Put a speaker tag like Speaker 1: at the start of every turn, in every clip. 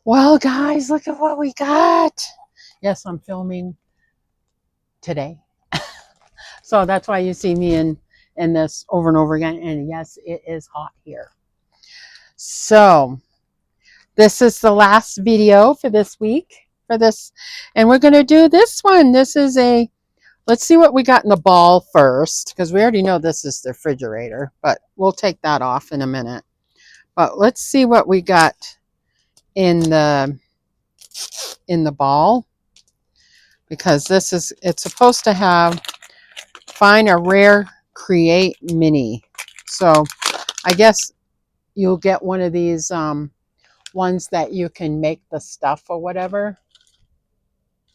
Speaker 1: Well, guys, look at what we got. Yes, I'm filming today. So that's why you see me in this over and over again. And yes, it is hot here. So this is the last video for this week for this. And we're going to do this one. This is let's see what we got in the ball first, because we already know this is the refrigerator, but we'll take that off in a minute. But let's see what we got in the ball, because it's supposed to have find a rare create mini. So I guess you'll get one of these ones that you can make the stuff or whatever,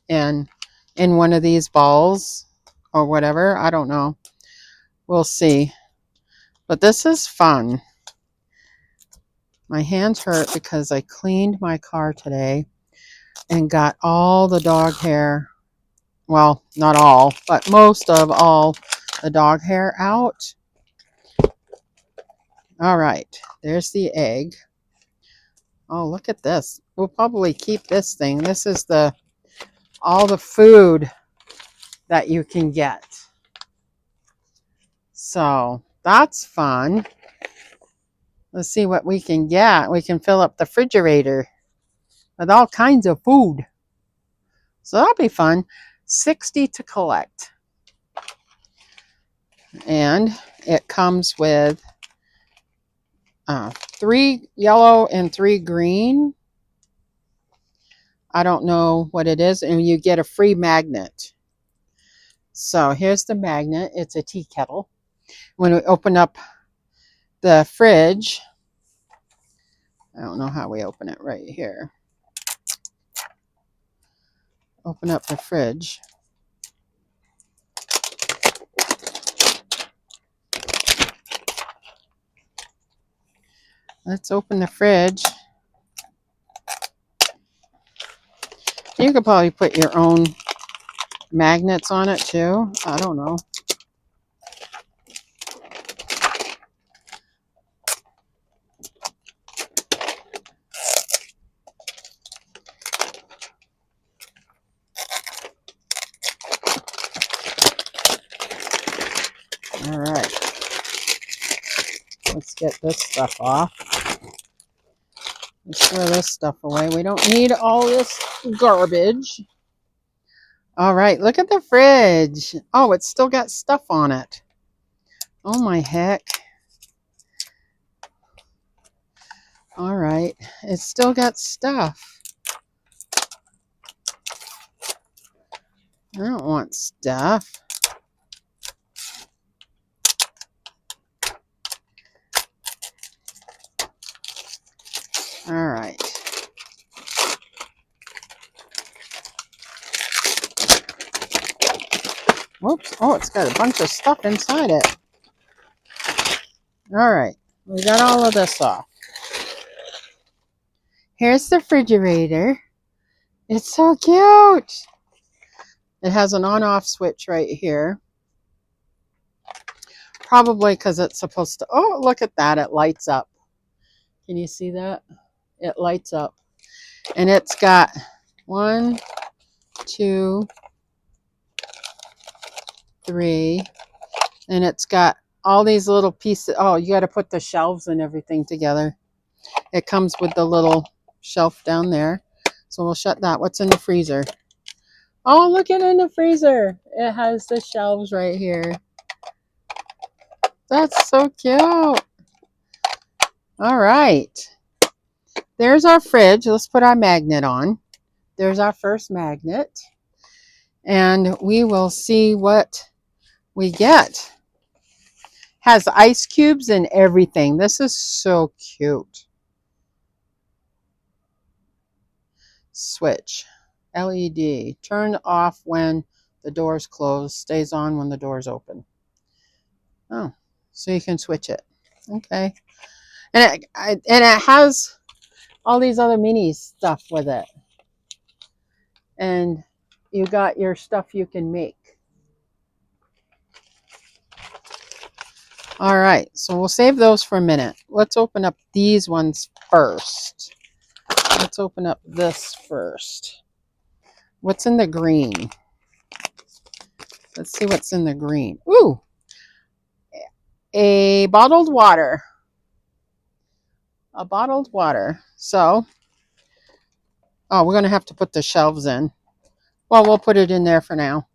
Speaker 1: and in one of these balls or whatever. I don't know, we'll see, but this is fun. My hands hurt because I cleaned my car today and got all the dog hair, well, not all, but most of all the dog hair out. All right, there's the egg. Oh, look at this. We'll probably keep this thing. This is all the food that you can get. So that's fun. Let's see what we can get. We can fill up the refrigerator with all kinds of food. So that'll be fun. 60 to collect. And it comes with 3 yellow and 3 green. I don't know what it is. And you get a free magnet. So here's the magnet. It's a tea kettle. When we open up the fridge, I don't know how we open it right here. Open up the fridge. Let's open the fridge. You could probably put your own magnets on it too. I don't know. All right. Let's get this stuff off. Let's throw this stuff away. We don't need all this garbage. All right, look at the fridge. Oh, it's still got stuff on it. Oh my heck. All right, it's still got stuff. I don't want stuff. All right. Whoops. Oh, it's got a bunch of stuff inside it. All right. We got all of this off. Here's the refrigerator. It's so cute. It has an on-off switch right here. Probably because it's supposed to... Oh, look at that. It lights up. Can you see that? It lights up. And it's got 1, 2, 3. And it's got all these little pieces. Oh, you got to put the shelves and everything together. It comes with the little shelf down there. So we'll shut that. What's in the freezer? Oh, look at it in the freezer. It has the shelves right here. That's so cute. All right. There's our fridge. Let's put our magnet on. There's our first magnet. And we will see what we get. Has ice cubes and everything. This is so cute. Switch. LED. Turn off when the door's closed. Stays on when the door's open. Oh, so you can switch it. Okay. And it has all these other mini stuff with it. And you got your stuff you can make. All right, so we'll save those for a minute. Let's open up these ones first. Let's open up this first. What's in the green? Let's see what's in the green. Ooh, a bottled water. A bottled water. So, oh, we're going to have to put the shelves in. Well, we'll put it in there for now.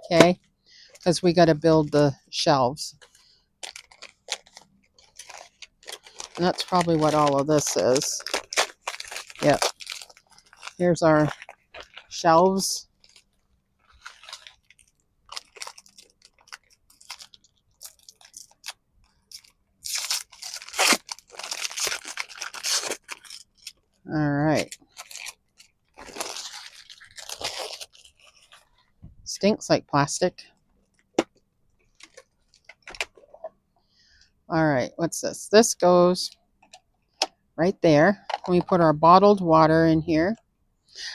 Speaker 1: Okay, because we got to build the shelves. And that's probably what all of this is. Yep. Here's our shelves. All right. Stinks like plastic. All right, what's this? This goes right there. We put our bottled water in here.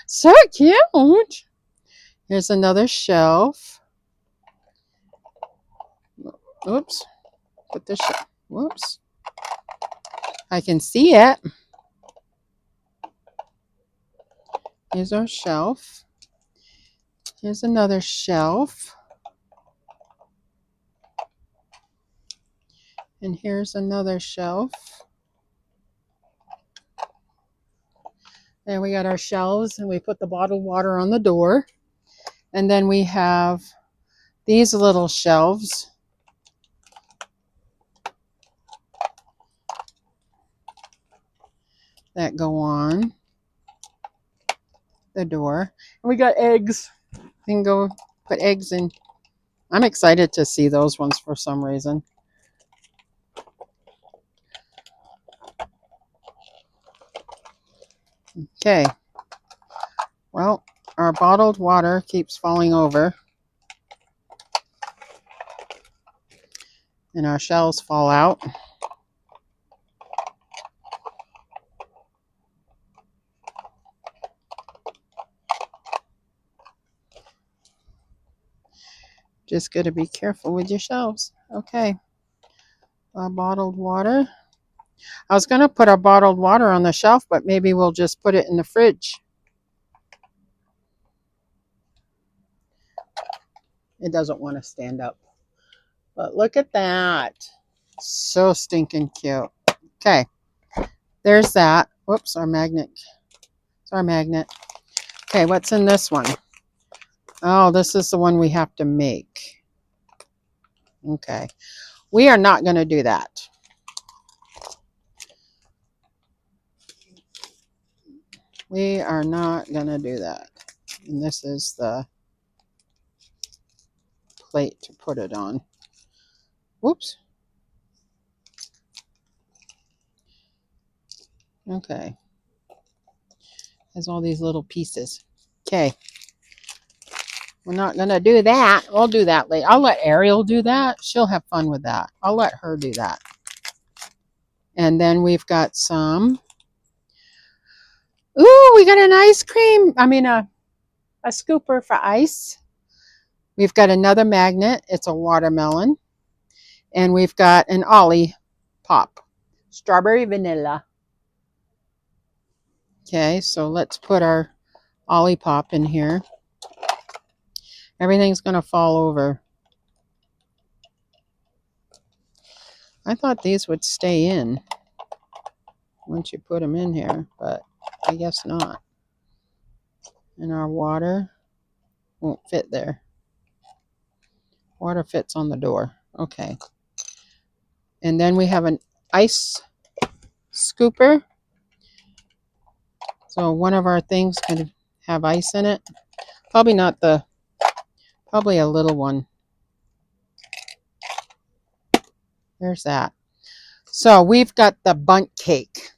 Speaker 1: So cute. Here's another shelf. Oops. Put this. Whoops. I can see it. Here's our shelf. Here's another shelf. And here's another shelf. There we got our shelves, and we put the bottled water on the door. And then we have these little shelves that go on the door. And we got eggs. You can go put eggs in. I'm excited to see those ones for some reason. Okay. Well, our bottled water keeps falling over. And our shells fall out. Just got to be careful with your shelves. Okay. Our bottled water. I was going to put our bottled water on the shelf, but maybe we'll just put it in the fridge. It doesn't want to stand up. But look at that. So stinking cute. Okay. There's that. Whoops, our magnet. It's our magnet. Okay, what's in this one? Oh, this is the one we have to make. Okay. We are not going to do that. We are not going to do that. And this is the plate to put it on. Whoops. Okay. Has all these little pieces. Okay. We're not going to do that. We'll do that later. I'll let Ariel do that. She'll have fun with that. I'll let her do that. And then we've got some. Ooh, we got an ice cream. I mean, a scooper for ice. We've got another magnet. It's a watermelon. And we've got an Ollie Pop. Strawberry vanilla. Okay, so let's put our Ollie Pop in here. Everything's going to fall over. I thought these would stay in once you put them in here, but I guess not. And our water won't fit there. Water fits on the door. Okay. And then we have an ice scooper. So one of our things could have ice in it. Probably not the, probably a little one. There's that. So we've got the bundt cake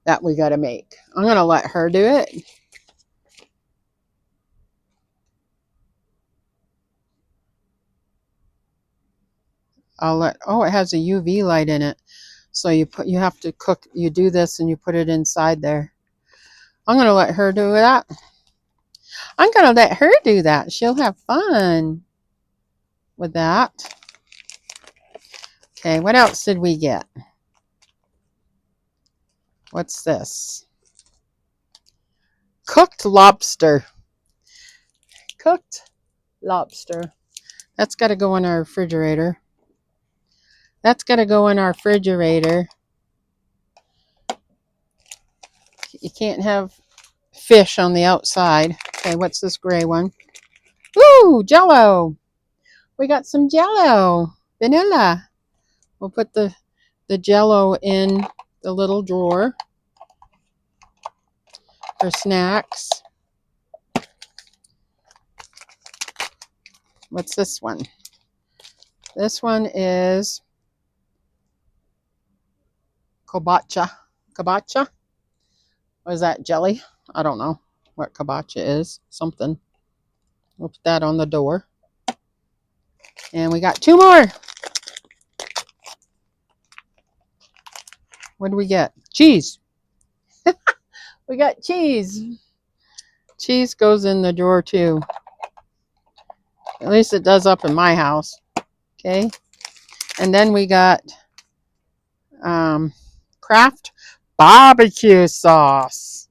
Speaker 1: that we got to make. I'm going to let her do it. Oh, it has a UV light in it. So you have to cook, you do this and you put it inside there. I'm going to let her do that. I'm going to let her do that. She'll have fun with that. Okay, what else did we get? What's this? Cooked lobster. Cooked lobster. That's got to go in our refrigerator. That's got to go in our refrigerator. You can't have fish on the outside. Okay, what's this gray one? Ooh, Jello. We got some Jello. Vanilla. We'll put the Jello in the little drawer for snacks. What's this one? This one is kabocha. Kabocha? What is that, jelly? I don't know what kabocha is. Something. We'll put that on the door. And we got 2 more. What do we get? Cheese. We got cheese. Cheese goes in the drawer too. At least it does up in my house. Okay. And then we got Kraft barbecue sauce.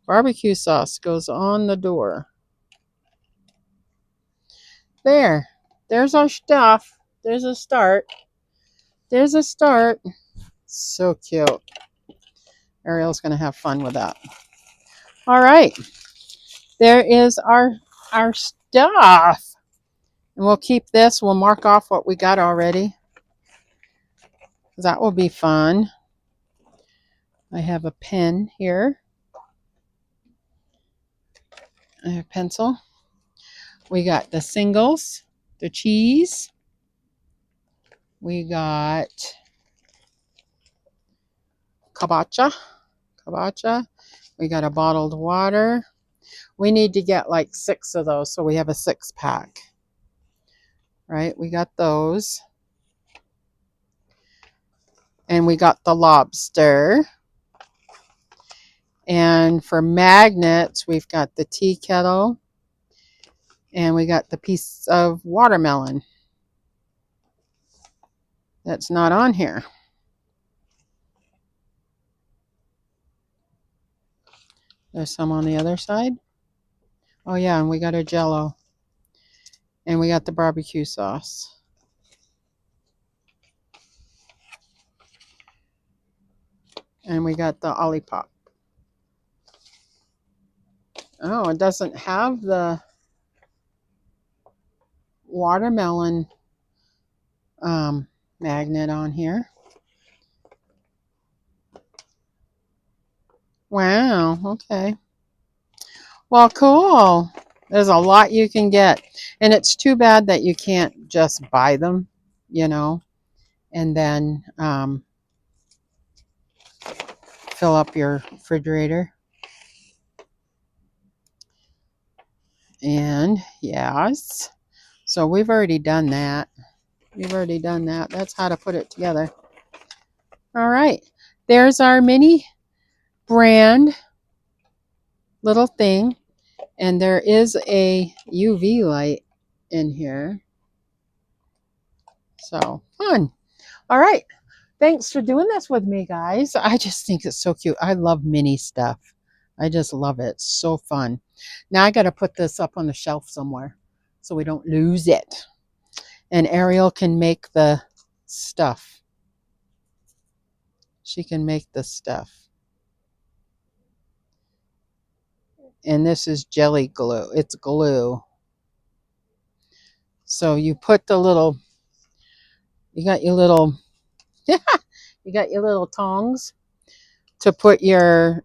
Speaker 1: Barbecue sauce goes on the door. There. There's our stuff. There's a start. There's a start. So cute. Ariel's going to have fun with that. All right. There is our stuff. And we'll keep this. We'll mark off what we got already. That will be fun. I have a pen here. I have a pencil. We got the singles, the cheese. We got kabocha. We got a bottled water. We need to get like 6 of those, so we have a 6-pack. Right? We got those. And we got the lobster. And for magnets, we've got the tea kettle. And we got the piece of watermelon. That's not on here. There's some on the other side. Oh yeah, and we got our Jello. And we got the barbecue sauce. And we got the Olipop. Oh, it doesn't have the watermelon magnet on here. Wow, okay. Well, cool. There's a lot you can get. And it's too bad that you can't just buy them, you know, and then fill up your refrigerator. And yes, so we've already done that. That's how to put it together. All right. There's our mini brand little thing. And there is a UV light in here. So fun. All right. Thanks for doing this with me, guys. I just think it's so cute. I love mini stuff. I just love it. It's so fun. Now I got to put this up on the shelf somewhere so we don't lose it. And Ariel can make the stuff. She can make the stuff. And this is jelly glue. It's glue. So you put the little, you got your little tongs to put your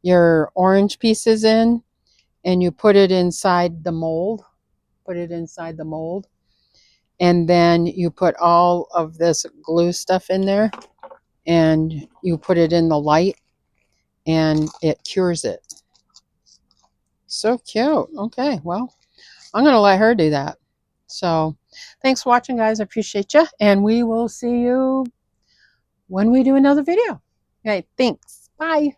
Speaker 1: orange pieces in, and you put it inside the mold. And then you put all of this glue stuff in there, and you put it in the light, and it cures it. So cute. Okay, well, I'm going to let her do that. So thanks for watching, guys. I appreciate you. And we will see you when we do another video. Okay, thanks. Bye.